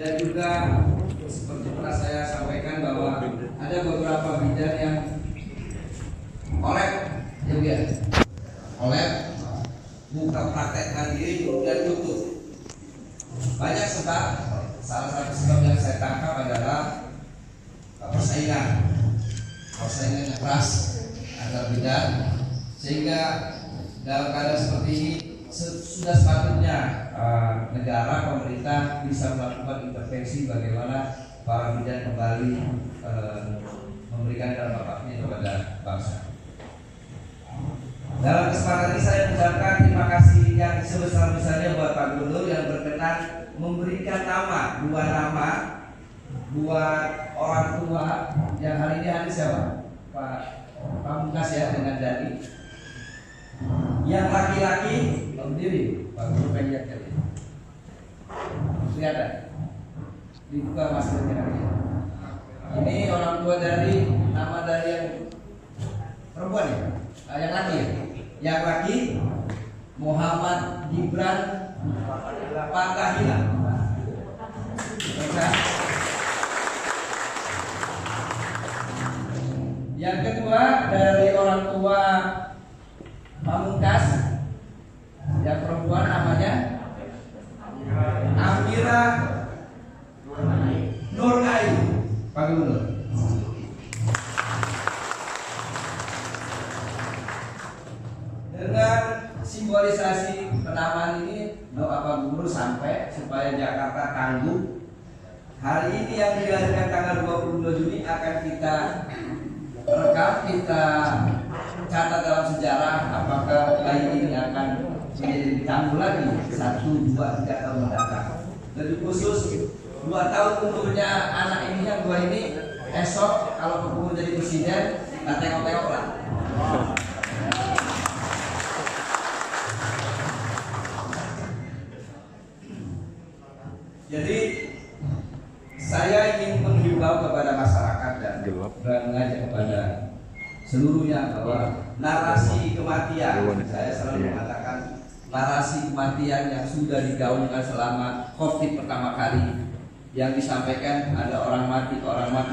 Dan juga seperti pernah saya sampaikan bahwa ada beberapa bidan yang oleh buka praktekkan diri kemudian tutup. Banyak sebab, salah satu sebab yang saya tangkap adalah persaingan yang keras antar bidan, sehingga dalam keadaan seperti ini sudah sepatutnya negara, pemerintah bisa melakukan intervensi bagaimana para bidan kembali memberikan dampak bakti kepada bangsa. Dalam kesempatan ini saya mengucapkan terima kasih yang sebesar-besarnya buat Pak Gubernur yang berkenan memberikan dua nama buat orang tua yang hari ini hadir siapa? Pak Pamungkas ya dengan Dani. Yang laki-laki berdiri, Pak Gubernur pengen lihat kali. Kelihatan? Dibuka maskernya kali ya. Ini orang tua dari nama dari yang perempuan ya? Yang laki ya? Yang laki Muhammad Gibran Patahila. Yang kedua dari orang tua Pamungkas, yang perempuan namanya Amira Nurayu. Pak Gubernur. Dengan simbolisasi penamaan ini, doa Pak Gubernur sampai supaya Jakarta tangguh. Hari ini yang dilahirkan tanggal 22 Juni akan kita rekam, kita catat dalam sejarah apakah bayi ini akan menjadi tangguh lagi 1, 2, 3 tahun mendatang. Lebih khusus 2 tahun umurnya anak ini yang 2 ini esok kalau Pak Gubernur jadi presiden, kita tengok-tengok lah. Jadi saya ingin menghimbau kepada masyarakat dan mengajak kepada seluruhnya bahwa narasi kematian, saya selalu mengatakan narasi kematian yang sudah digaungkan selama COVID pertama kali, yang disampaikan ada orang mati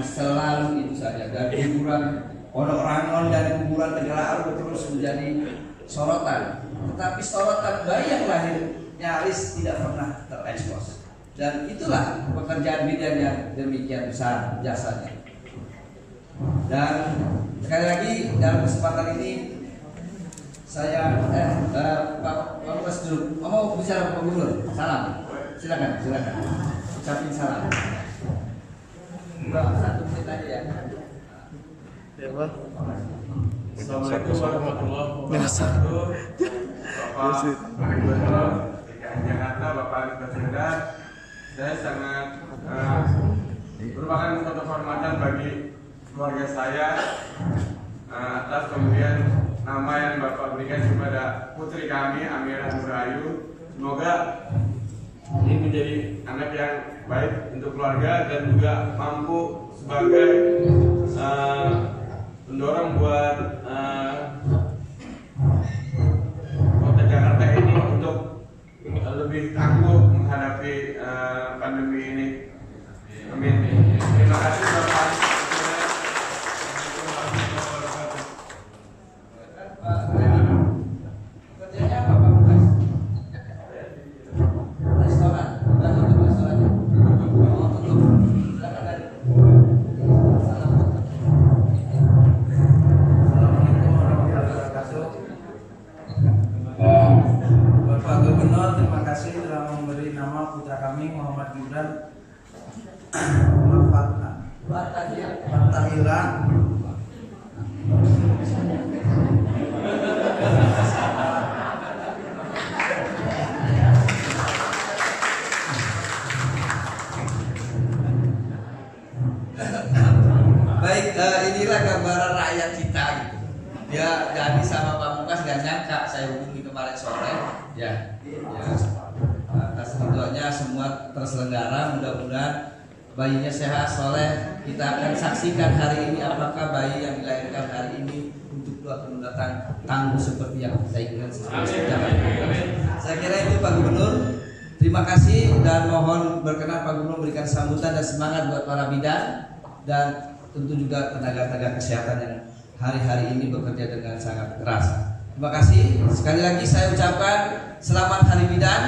selalu itu saja, dan kuburan Pondok Rangon dan kuburan Tegalaan terus menjadi sorotan. Tetapi sorotan bayi yang lahir nyaris tidak pernah terekspos. Dan itulah pekerjaan bidan yang demikian besar jasanya. Dan sekali lagi dalam kesempatan ini saya Pak Mas dulu mau bicara Pak Gubernur. Salam. Silakan. Ucapin salam. Satu menit aja ya. Assalamualaikum warahmatullahi wabarakatuh. Bapak Gubernur DKI Jakarta, Bapak Anies Baswedan. Saya sangat merupakan suatu kehormatan bagi keluarga saya atas pemberian nama yang Bapak berikan kepada putri kami, Amira Nurayu. Semoga ini menjadi anak yang baik untuk keluarga dan juga mampu sebagai pendorong buat kota Jakarta ini untuk lebih tangguh menghadapi pandemi ini. Amin. Terima kasih Bapak. Kerjanya apa Pak Bukas? Restoran? Bukan tutup restorannya? Oh tutup. Silakan tadi. Assalamualaikum warahmatullahi wabarakatuh. Bapak Gubernur, terima kasih telah memberi nama putra kami Muhammad Gibran Patahila. Baik, inilah gambaran rakyat kita gitu. Dia Dani sama Pamungkas gak nyangka saya hubungi kemarin sore ya atas ridhonya semua terselenggara, mudah-mudahan bayinya sehat, soleh. Kita akan saksikan hari ini apakah bayi yang dilahirkan hari ini untuk 2 tahun mendatang tangguh seperti yang kita inginkan. Saya kira itu Pak Gubernur. Terima kasih dan mohon berkenan Pak Gubernur memberikan sambutan dan semangat buat para bidan dan tentu juga tenaga-tenaga kesehatan yang hari-hari ini bekerja dengan sangat keras. Terima kasih. Sekali lagi saya ucapkan selamat Hari Bidan.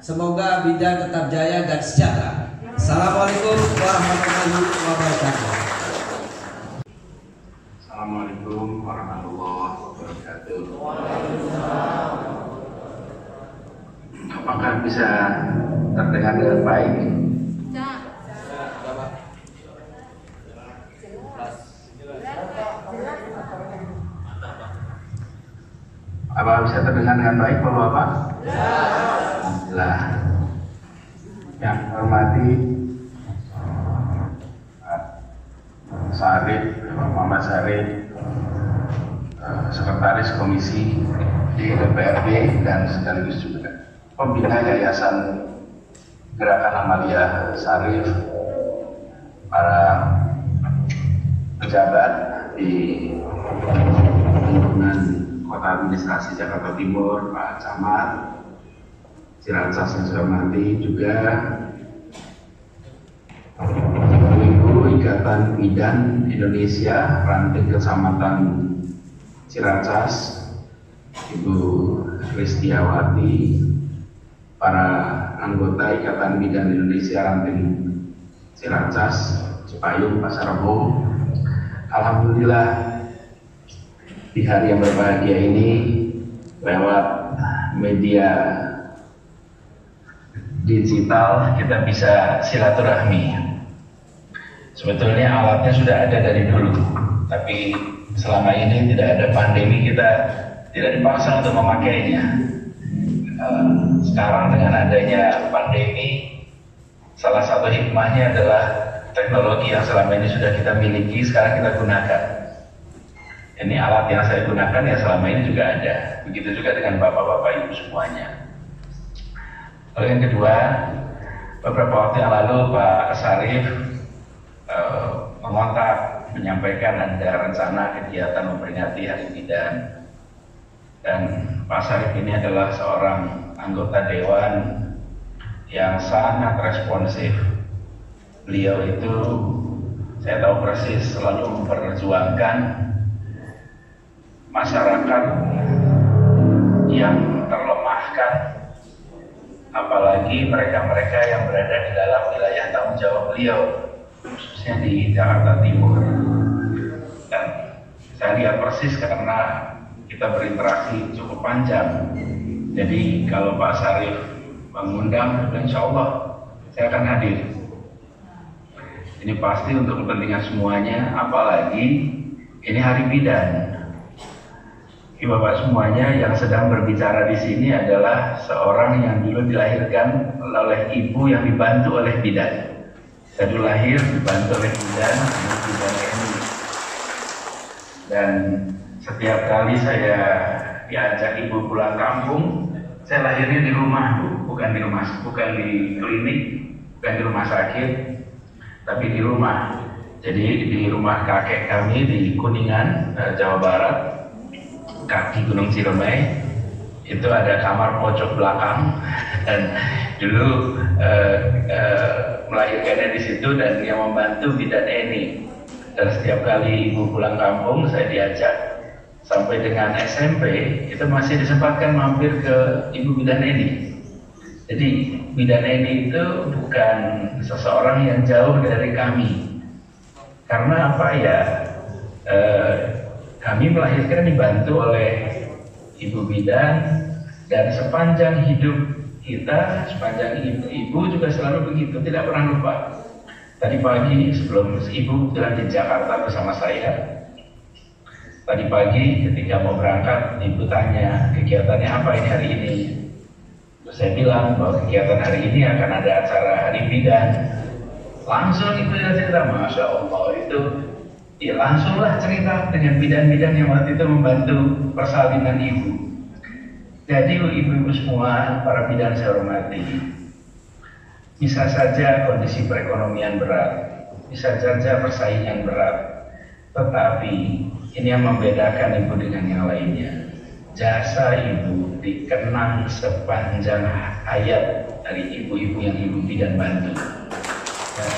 Semoga bidan tetap jaya dan sejahtera. Assalamualaikum warahmatullahi wabarakatuh. Assalamualaikum warahmatullahi wabarakatuh. Apakah bisa terdengar dengan baik? Apa bisa terdengar dengan baik, Bapak-bapak? Alhamdulillah. Yang hormati Sarif, Muhammad Sarif, Sekretaris Komisi di DPRD dan sekaligus juga pembina Yayasan Gerakan Amalia Sarif, para pejabat di lingkungan Kota Administrasi Jakarta Timur, Pak Camat, Ciracas yang saya hormati, juga Ibu Ikatan Bidan Indonesia Ranting Kecamatan Ciracas, Ibu Kristiawati, para anggota Ikatan Bidan Indonesia Ranting Ciracas, Cipayung, Pasar Rebo. Alhamdulillah di hari yang berbahagia ini lewat media digital kita bisa silaturahmi. Sebetulnya alatnya sudah ada dari dulu, tapi selama ini tidak ada pandemi, kita tidak dipaksa untuk memakainya. Sekarang dengan adanya pandemi, salah satu hikmahnya adalah teknologi yang selama ini sudah kita miliki, sekarang kita gunakan. Ini alat yang saya gunakan ya selama ini juga ada. Begitu juga dengan bapak-bapak ibu semuanya. Lalu yang kedua, beberapa waktu yang lalu Pak Sarif mengontak, menyampaikan ada rencana kegiatan memperingati Hari Bidan. Dan Pak Sarif ini adalah seorang anggota dewan yang sangat responsif. Beliau itu saya tahu persis selalu memperjuangkan masyarakat yang terlemahkan, apalagi mereka-mereka yang berada di dalam wilayah tanggung jawab beliau, khususnya di Jakarta Timur. Dan saya lihat persis karena kita berinteraksi cukup panjang. Jadi kalau Pak Sarif mengundang, insya Allah saya akan hadir. Ini pasti untuk kepentingan semuanya, apalagi ini Hari Bidan. Bapak semuanya yang sedang berbicara di sini adalah seorang yang dulu dilahirkan oleh ibu yang dibantu oleh bidan. Saya dulu lahir dibantu oleh bidan ini. Dan setiap kali saya diajak ibu pulang kampung, saya lahirnya di rumah, bukan di klinik, bukan di rumah sakit, tapi di rumah. Jadi di rumah kakek kami di Kuningan, Jawa Barat, kaki Gunung Ciremai, itu ada kamar pojok belakang dan dulu melahirkannya di situ dan yang membantu bidan Eni. Dan setiap kali ibu pulang kampung saya diajak, sampai dengan SMP itu masih disempatkan mampir ke ibu bidan Eni. Jadi bidan Eni itu bukan seseorang yang jauh dari kami, karena apa ya? Kami melahirkan dibantu oleh ibu bidan, dan sepanjang hidup kita, sepanjang ibu juga selalu begitu, tidak pernah lupa. Tadi pagi sebelum ibu jalan di Jakarta bersama saya, tadi pagi ketika mau berangkat, ibu tanya kegiatannya apa ini hari ini. Terus saya bilang bahwa kegiatan hari ini akan ada acara Hari Bidan. Langsung ibu cerita, Masya Allah, itu ya langsunglah cerita dengan bidan-bidan yang waktu itu membantu persalinan ibu. Jadi ibu-ibu semua, para bidan saya hormati, bisa saja kondisi perekonomian berat, bisa saja persaingan berat, tetapi ini yang membedakan ibu dengan yang lainnya. Jasa ibu dikenang sepanjang hayat dari ibu-ibu yang Ibu Bidan bantu. Dan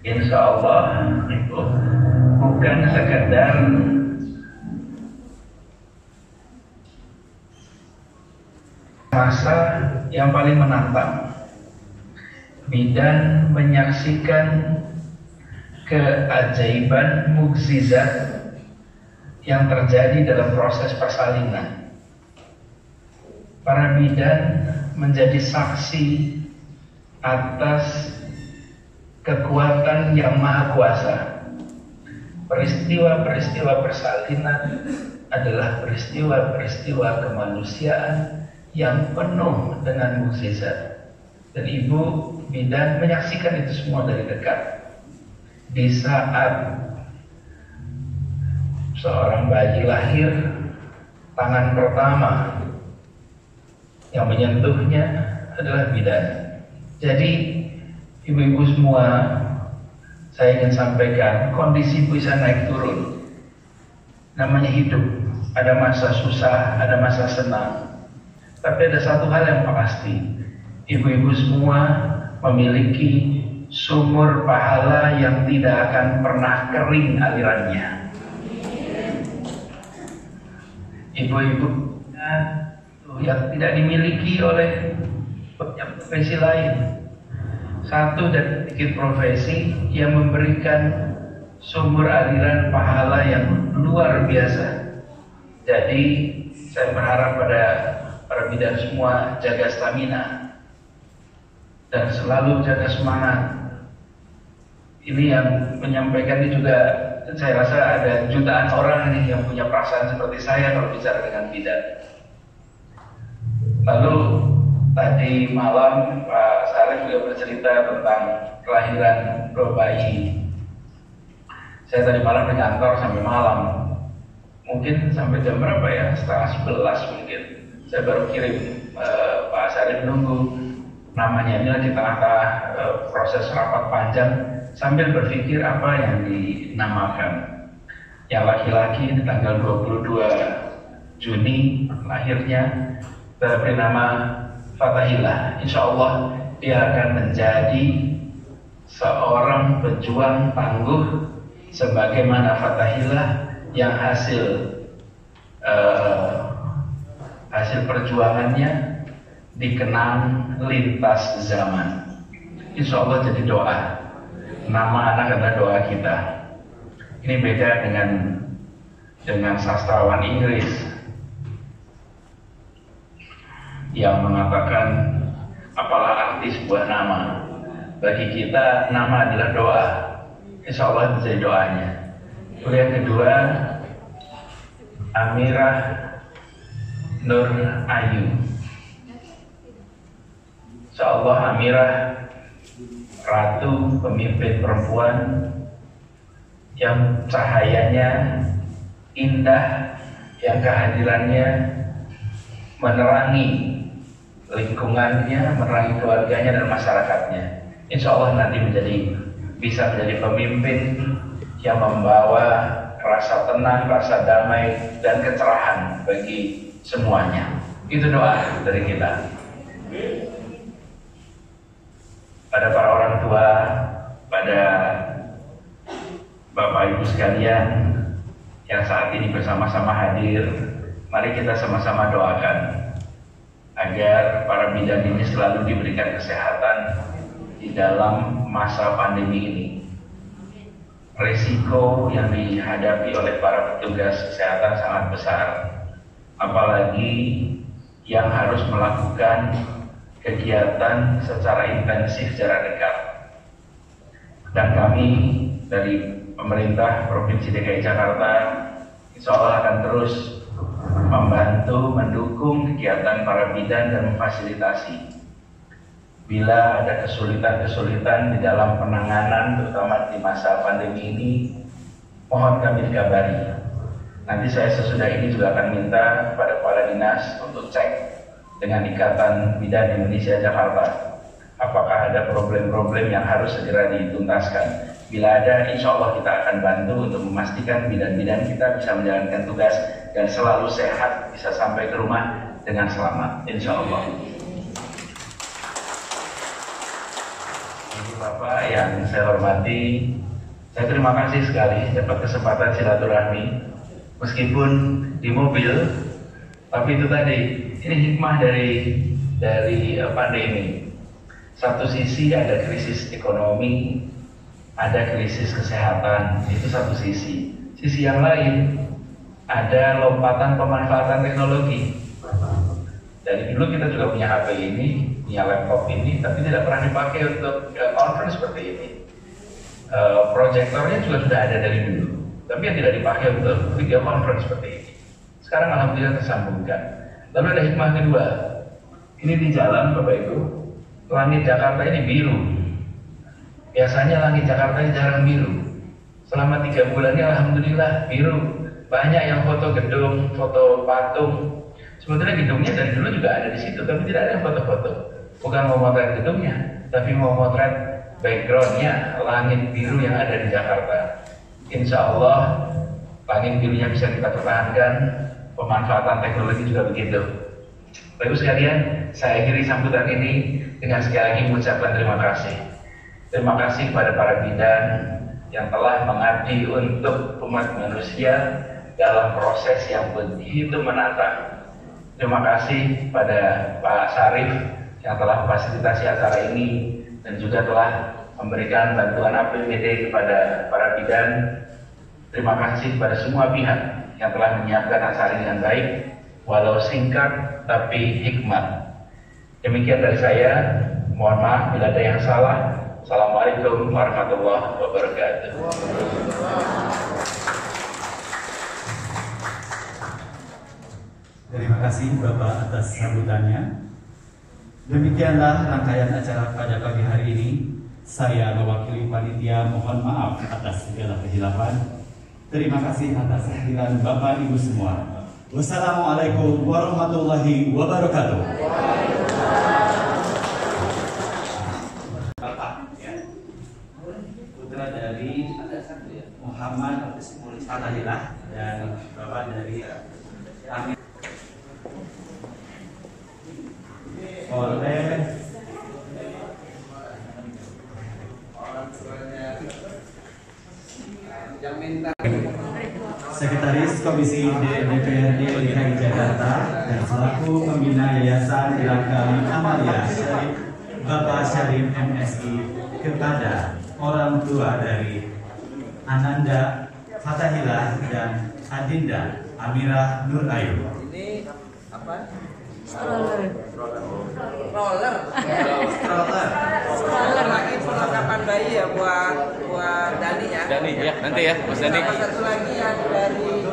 insya Allah itu bukan sekedar masa yang paling menantang. Bidan menyaksikan keajaiban mukjizat yang terjadi dalam proses persalinan. Para bidan menjadi saksi atas kekuatan yang maha kuasa. Peristiwa-peristiwa persalinan adalah peristiwa-peristiwa kemanusiaan yang penuh dengan mukjizat. Dan Ibu Bidan menyaksikan itu semua dari dekat. Di saat seorang bayi lahir, tangan pertama yang menyentuhnya adalah bidan. Jadi ibu-ibu semua, saya ingin sampaikan, kondisi bisa naik turun. Namanya hidup, ada masa susah, ada masa senang. Tapi ada satu hal yang pasti, ibu-ibu semua memiliki sumur pahala yang tidak akan pernah kering alirannya. Ibu-ibu yang tidak dimiliki oleh profesi lain. Satu dan sedikit profesi yang memberikan sumber aliran pahala yang luar biasa. Jadi saya berharap pada para bidan semua jaga stamina dan selalu jaga semangat. Ini yang menyampaikan ini juga, saya rasa ada jutaan orang nih yang punya perasaan seperti saya kalau bicara dengan bidan. Lalu tadi malam Pak Sarif juga bercerita tentang kelahiran dua bayi. Saya tadi malam di kantor sampai malam, mungkin sampai jam berapa ya, 10:30 mungkin. Saya baru kirim, Pak Sarif nunggu namanya. Ini lagi tengah-tengah proses rapat panjang sambil berpikir apa yang dinamakan. Yang laki-laki di tanggal 22 Juni lahirnya, beri nama Fatahillah. Insya Allah dia akan menjadi seorang pejuang tangguh sebagaimana Fatahillah yang hasil perjuangannya dikenang lintas zaman. Insya Allah jadi doa. Nama anak adalah doa kita. Ini beda dengan sastrawan Inggris yang mengatakan apalah arti sebuah nama. Bagi kita nama adalah doa. Insya Allah itu jadi doanya. Lalu yang kedua, Amirah Nur Ayu. Insya Allah Amirah ratu pemimpin perempuan yang cahayanya indah, yang kehadirannya menerangi lingkungannya, menerangi keluarganya dan masyarakatnya. Insya Allah nanti bisa menjadi pemimpin yang membawa rasa tenang, rasa damai dan kecerahan bagi semuanya. Itu doa dari kita. Pada para orang tua, pada Bapak Ibu sekalian yang saat ini bersama-sama hadir, mari kita sama-sama doakan agar para bidan ini selalu diberikan kesehatan di dalam masa pandemi ini. Risiko yang dihadapi oleh para petugas kesehatan sangat besar, apalagi yang harus melakukan kegiatan secara intensif jarak dekat. Dan kami dari pemerintah Provinsi DKI Jakarta insya Allah akan terus membantu, mendukung kegiatan para bidan dan memfasilitasi. Bila ada kesulitan-kesulitan di dalam penanganan, terutama di masa pandemi ini, mohon kami dikabari. Nanti saya sesudah ini juga akan minta kepada kepala dinas untuk cek dengan Ikatan Bidan Indonesia Jakarta, apakah ada problem-problem yang harus segera dituntaskan. Bila ada, insya Allah kita akan bantu untuk memastikan bidan-bidan kita bisa menjalankan tugas dan selalu sehat, bisa sampai ke rumah dengan selamat, insya Allah. Bapak yang saya hormati, saya terima kasih sekali dapat kesempatan silaturahmi meskipun di mobil, tapi itu tadi ini hikmah dari pandemi. Satu sisi ada krisis ekonomi, ada krisis kesehatan, itu satu sisi. Sisi yang lain ada lompatan pemanfaatan teknologi. Dari dulu kita juga punya HP ini, punya laptop ini, tapi tidak pernah dipakai untuk conference seperti ini. Proyektornya juga sudah ada dari dulu, tapi yang tidak dipakai untuk video conference seperti ini. Sekarang alhamdulillah tersambungkan. Lalu ada hikmah kedua. Ini di jalan Bapak Ibu, langit Jakarta ini biru. Biasanya langit Jakarta ini jarang biru. Selama 3 bulan ini alhamdulillah biru. Banyak yang foto gedung, foto patung. Sebetulnya gedungnya dari dulu juga ada di situ, tapi tidak ada yang foto-foto. Bukan mau motret gedungnya, tapi mau motret backgroundnya, langit biru yang ada di Jakarta. Insya Allah langit birunya bisa kita pertahankan, pemanfaatan teknologi juga begitu. Bapak Ibu sekalian, saya akhiri sambutan ini dengan sekali lagi mengucapkan terima kasih. Terima kasih kepada para bidan yang telah mengabdi untuk umat manusia dalam proses yang begitu menantang. Terima kasih pada Pak Syarif yang telah memfasilitasi acara ini dan juga telah memberikan bantuan APBD kepada para bidan. Terima kasih kepada semua pihak yang telah menyiapkan acara ini dengan baik, walau singkat tapi hikmat. Demikian dari saya, mohon maaf bila ada yang salah. Assalamualaikum warahmatullahi wabarakatuh. Terima kasih Bapak atas sambutannya. Demikianlah rangkaian acara pada pagi hari ini. Saya mewakili panitia mohon maaf atas segala kehilapan. Terima kasih atas kehadiran Bapak Ibu semua. Wassalamualaikum warahmatullahi wabarakatuh. Bapak ya, putra dari Muhammad Fatahillah dan Bapak dari Amin oleh Sekretaris Komisi DPRD DKI Jakarta dan selaku pembina Yayasan Gerakan Amalia Syarif Bapak Syarif MSI kepada orang tua dari Ananda Fatahillah dan Adinda Amirah Nur Ayu. Ini apa? Stroller. Roller. Stroller lagi perlengkapan bayi ya buat Dani ya. Dani ya, nanti ya, Mas Dani. Sama satu lagi yang dari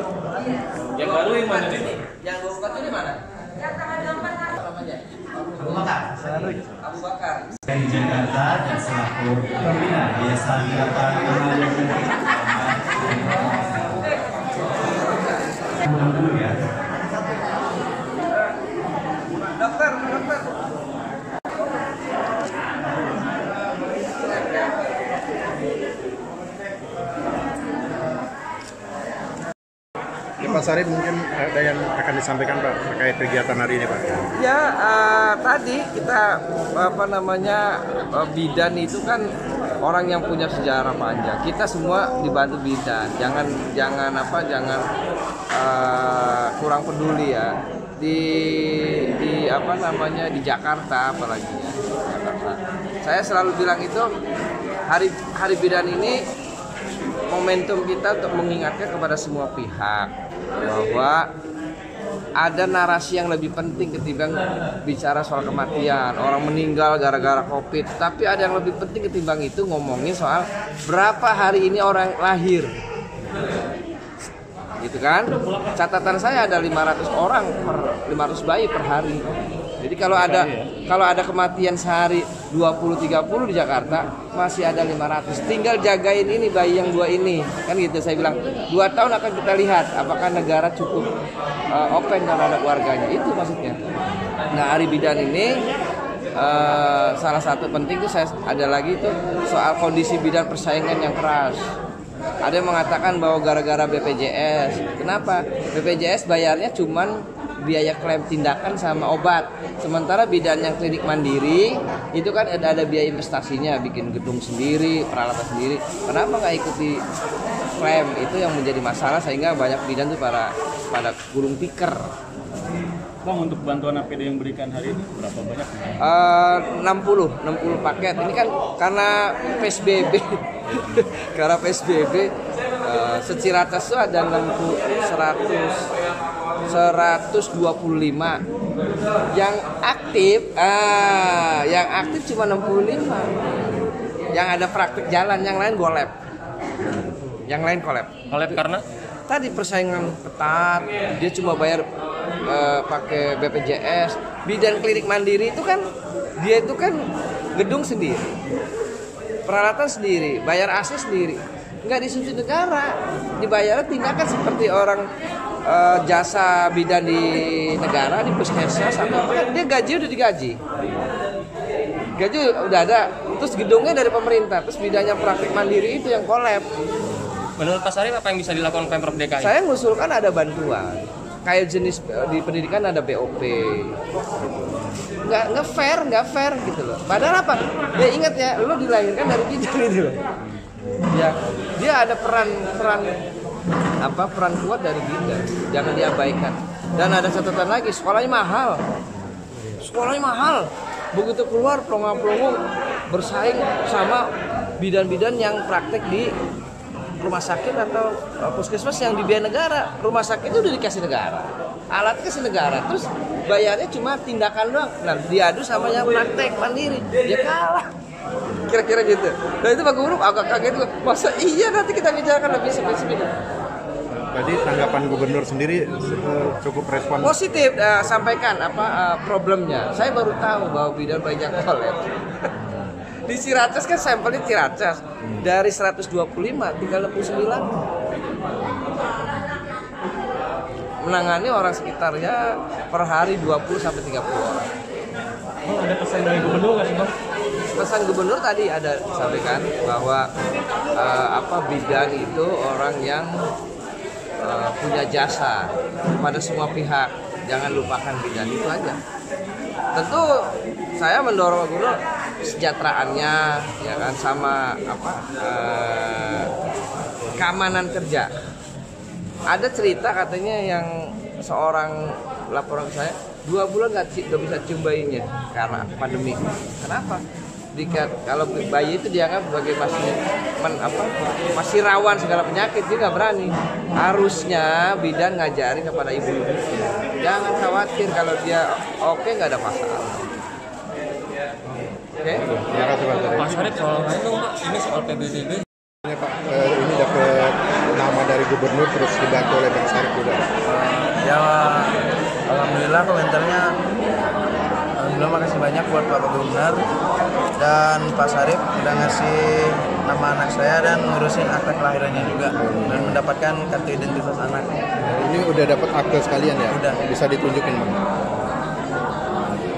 Yang baru yang mana nih? Yang 24 ini mana? Yang tanggal 24 namanya. Abu Bakar. Abu Bakar. Dari Jakarta dan selaku pembina Yayasan Gerakan Amalia Syarif ya. Dokter. Pak Syarif, mungkin ada yang akan disampaikan Pak terkait kegiatan hari ini Pak? Ya tadi kita bidan itu kan orang yang punya sejarah panjang. Kita semua dibantu bidan. Jangan kurang peduli ya. Di Jakarta apalagi ya. Jakarta. Saya selalu bilang itu hari bidan ini momentum kita untuk mengingatkan kepada semua pihak bahwa ada narasi yang lebih penting ketimbang bicara soal kematian, orang meninggal gara-gara COVID. Tapi ada yang lebih penting ketimbang itu, ngomongin soal berapa hari ini orang lahir. Gitu kan? Catatan saya ada 500 bayi per hari. Jadi kalau ada kematian sehari 20-30 di Jakarta, masih ada 500. Tinggal jagain ini bayi yang 2 ini. Kan gitu saya bilang. 2 tahun akan kita lihat apakah negara cukup open terhadap warganya. Itu maksudnya. Nah, hari bidan ini salah satu penting itu ada lagi itu soal kondisi bidan persaingan yang keras. Ada yang mengatakan bahwa gara-gara BPJS. Kenapa? BPJS bayarnya cuman biaya klaim tindakan sama obat. Sementara bidan yang klinik mandiri itu kan ada biaya investasinya, bikin gedung sendiri, peralatan sendiri. Kenapa nggak ikuti klaim? Itu yang menjadi masalah sehingga banyak bidan tuh pada gulung tikar. Bang, untuk bantuan APD yang berikan hari ini berapa banyak? 60 paket. Ini kan karena PSBB. Karena PSBB seciratas itu ada 125. Yang aktif cuma 65. Yang ada praktek jalan, yang lain golep. Yang lain kolab. Kolab karena? Tadi persaingan ketat, dia cuma bayar pakai BPJS. Bidan klinik mandiri itu kan dia itu kan gedung sendiri, peralatan sendiri, bayar AC sendiri, nggak disubsidi negara, dibayar tindakan seperti orang jasa bidan di negara, di puskesmas atau apa kan dia gaji udah digaji, gaji udah ada, terus gedungnya dari pemerintah, terus bidannya praktik mandiri itu yang kolab. Menurut Pak Sarip apa yang bisa dilakukan Pemprov DKI? Saya ngusulkan ada bantuan. Kayak jenis di pendidikan ada BOP. Nggak fair gitu loh. Padahal apa? Ya ingat ya, lo dilahirkan dari bidan gitu loh. Ya, dia ada peran kuat dari bidan. Jangan diabaikan. Dan ada catatan lagi, sekolahnya mahal. Begitu keluar pelongo-pelongo bersaing sama bidan-bidan yang praktek di rumah sakit atau puskesmas yang dibiayai negara. Rumah sakit itu udah dikasih negara, alat kasih negara, terus bayarnya cuma tindakan doang. Nah, diadu sama yang praktek mandiri, dia kalah. Kira-kira gitu. Dan itu Pak Guru agak kaget, masa iya nanti kita bicarakan lebih spesifik. Jadi tanggapan gubernur sendiri cukup respon Positif, sampaikan problemnya. Saya baru tahu bahwa bidan banyak kolab. Di Ciracas kan sampelnya Ciracas dari 125 tinggal 69. Menangani orang sekitarnya per hari 20 sampai 30 orang. Oh, ada pesan dari gubernur nggak sih, Bang? Pesan gubernur tadi ada sampaikan bahwa bidan itu orang yang punya jasa pada semua pihak. Jangan lupakan bidan, itu aja. Tentu saya mendorong gubernur kesejahteraannya, ya kan, sama keamanan kerja. Ada cerita katanya yang seorang laporan ke saya 2 bulan nggak bisa cium bayinya karena pandemi. Kenapa? Kalau bayi itu dianggap sebagai masih rawan segala penyakit, dia nggak berani. Harusnya bidan ngajarin kepada ibu-ibu, jangan khawatir, kalau dia oke nggak ada masalah. Oke? Terima kasih Pak. Pak Sarip soal lain dong Pak, ini soal PBDB. Ini Pak, ini dapat nama dari gubernur terus dibantu oleh Bang Sarip juga. Ya, alhamdulillah komentarnya. Alhamdulillah, makasih banyak buat Pak Gubernur dan Pak Sarip udah ngasih nama anak saya dan ngurusin akta kelahirannya juga dan mendapatkan kartu identitas anak. Ini udah dapat akte sekalian ya? Udah. Bisa ditunjukin Bang.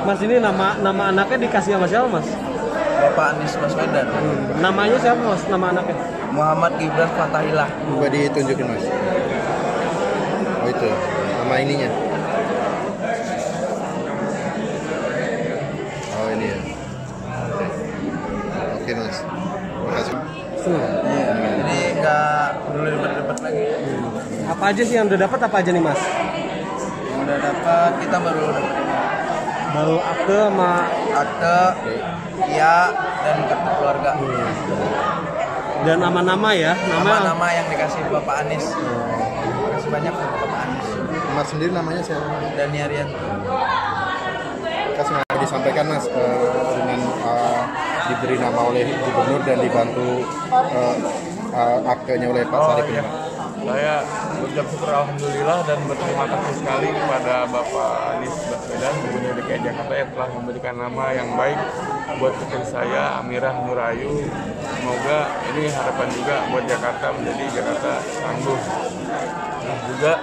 Mas, ini nama anaknya dikasih sama siapa, Mas? Bapak Anies Baswedan. Namanya siapa, Mas? Nama anaknya? Muhammad Gibran Fatahillah. Coba ditunjukin Mas. Oh itu, nama ininya. Oh ini ya. Oke Mas. Terima kasih. Iya, jadi nggak perlu berdebat lagi. Apa aja sih yang udah dapat, apa aja nih, Mas? Yang udah dapat, kita baru dapat Baru akte sama akte, ya, dan kartu keluarga. dan nama-nama ya, Nama-nama yang dikasih Bapak Anies. Makasih banyak buat Bapak Anies. Mas sendiri namanya siapa? Dani Arianto. Kasih Mas disampaikan Mas dengan diberi nama oleh gubernur dan dibantu aktenya oleh Pak Sarip ini. Saya ucap syukur alhamdulillah dan berterima kasih sekali kepada Bapak Anies Baswedan, Gubernur DKI Jakarta, yang telah memberikan nama yang baik buat putri saya, Amirah Nurayu. Semoga ini harapan juga buat Jakarta menjadi Jakarta tangguh. Nah, juga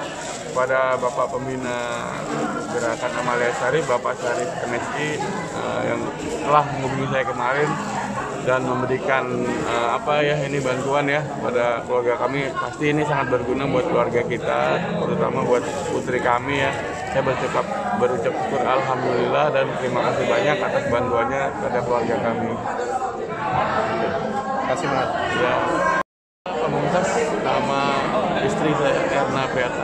kepada Bapak Pembina Gerakan Amalia Sarip, Bapak Sarip MSI yang telah menghubungi saya kemarin dan memberikan bantuan ya pada keluarga kami. Pasti ini sangat berguna buat keluarga kita, terutama buat putri kami ya. Saya berucap syukur alhamdulillah dan terima kasih banyak atas bantuannya pada keluarga kami. Terima kasih Mas. Ya, Pamungkas sama istri saya Erna Beata.